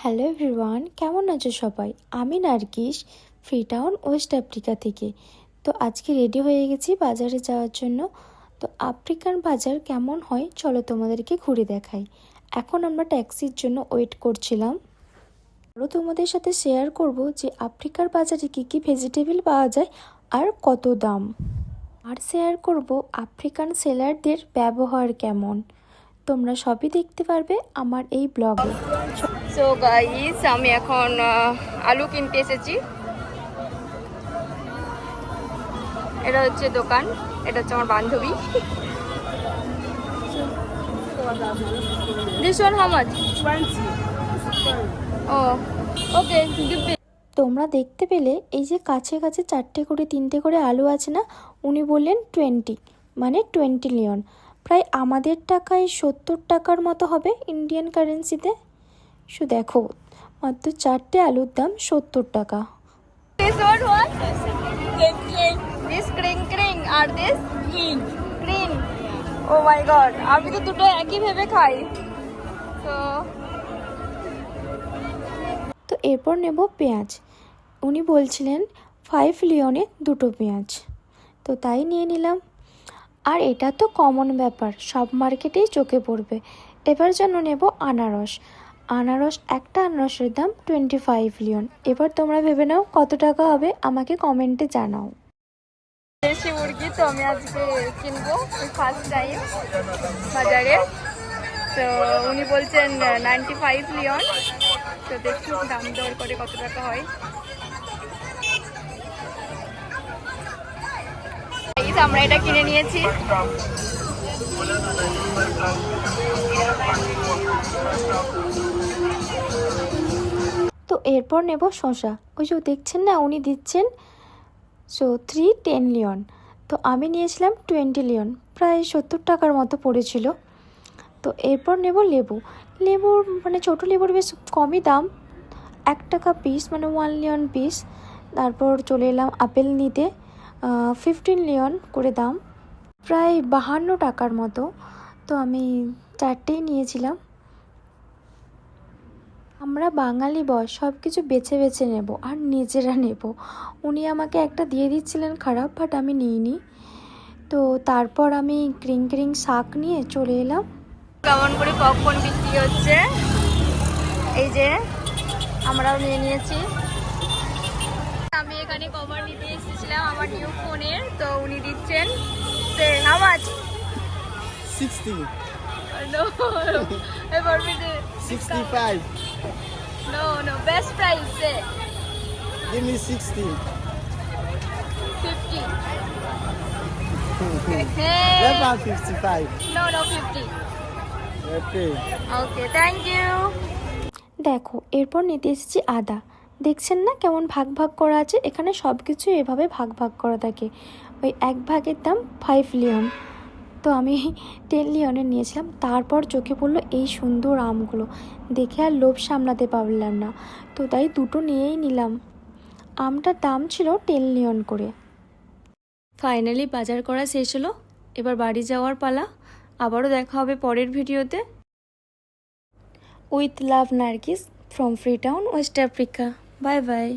Hello everyone, কেমন আছো সবাই? আমি নার্গিস, ফ্রিটাউন ওয়েস্ট আফ্রিকা থেকে। তো আজকে রেডি হয়ে গেছি বাজারে যাওয়ার জন্য। তো আফ্রিকান বাজার কেমন হয় চলো তোমাদেরকে ঘুরে দেখাই। এখন আমরা ট্যাক্সির জন্য ওয়েট করছিলাম। আরও তোমাদের সাথে শেয়ার করব যে আফ্রিকার বাজারে কী কী ভেজিটেবল পাওয়া যায় আর কত দাম। আর শেয়ার করব আফ্রিকান সেলারদের ব্যবহার কেমন। তোমরা সবই দেখতে পারবে আমার এই ব্লগে। সো গাইস, আমি এখন আলু কিনতে এসেছি। এটা হচ্ছে দোকান, এটা হচ্ছে আমার বান্ধবী। This one how much? 20. Oh okay, give me. তোমরা দেখতে পেলে এই যে কাছে কাছে 4টে করে 3টে করে আলু আছে না, উনি বললেন 20, মানে 20 লিয়ন, প্রায় আমাদের টাকায় 70 টাকার মতো হবে ইন্ডিয়ান কারেন্সিতে। দেখো, মাত্র 4টে আলুর দাম 70 টাকা। This one what? This ক্রিং আর this green. Oh my god, আমি তো দুটো একই ভেবে খাই। তো এরপর নেব পেঁয়াজ। উনি বলছিলেন 5 লিয়নে 2টো পেঁয়াজ, তো তাই নিয়ে নিলাম। আর এটা তো কমন ব্যাপার, সব মার্কেটেই চোখে পড়বে। এবার জন্য নেব আনারস। একটা আনারসের দাম 25 লিয়ন। এবার তোমরা ভেবে নাও কত টাকা হবে, আমাকে কমেন্টে জানাও। দেশি মুরগি তো আমি আজকে কিনবো, ফার্স্ট টাইম বাজারে। তো উনি বলছেন 95 লিয়ন। তো দেখি দাম দর করে কত টাকা হয়। আমরা এটা কিনে নিয়েছি। তো এরপর নেব শসা। ওই যে দেখছেন না, উনি দিচ্ছেন 10 লিয়ন। তো আমি নিয়েছিলাম 20 লিয়ন, প্রায় 70 টাকার মতো পড়েছিল। তো এরপর নেব লেবুর মানে ছোটো লেবুর বেশ কমই দাম, 1 টাকা পিস, মানে 1 লিয়ন পিস। তারপর চলে এলাম আপেল নিতে, 15 লিয়ন করে দাম, প্রায় 52 টাকার মতো। তো আমি 4টেই নিয়েছিলাম। আমরা বাঙালি বয় সব কিছু বেছে বেছে নেব আর নিজেরা নেব। উনি আমাকে একটা দিয়ে দিচ্ছিলেন খারাপ, বাট আমি নিইনি। তো তারপর আমি ক্রিং শাক নিয়ে চলে এলাম। কেমন করে পপকর্ন বিক্রি হচ্ছে, এই যে আমরাও নিয়ে নিয়েছি। আমি এখানে কভার নিতে এসেছিলাম আমার নিউ ফোনের, তো উনি দিচ্ছেন how much? 60. No, for me 65. No, best price say Give me 60. 50. What about 55? No, 50. Okay. Okay, thank you. দেখো, এরপর নিতে এসেছি আদা। দেখছেন না কেমন ভাগ ভাগ করা আছে, এখানে সব কিছু এভাবে ভাগ ভাগ করা থাকে। ওই এক ভাগের দাম 5 লিয়ন। তো আমি 10 লিয়নের নিয়েছিলাম। তারপর চোখে পড়লো এই সুন্দর আমগুলো, দেখে আর লোভ সামলাতে পারলাম না, তো তাই 2টো নিয়েই নিলাম। আমটার দাম ছিল 10 লিয়ন করে। ফাইনালি বাজার করা শেষ হলো, এবার বাড়ি যাওয়ার পালা। আবারও দেখা হবে পরের ভিডিওতে। With love, Nargis from Freetown West Africa. Bye by.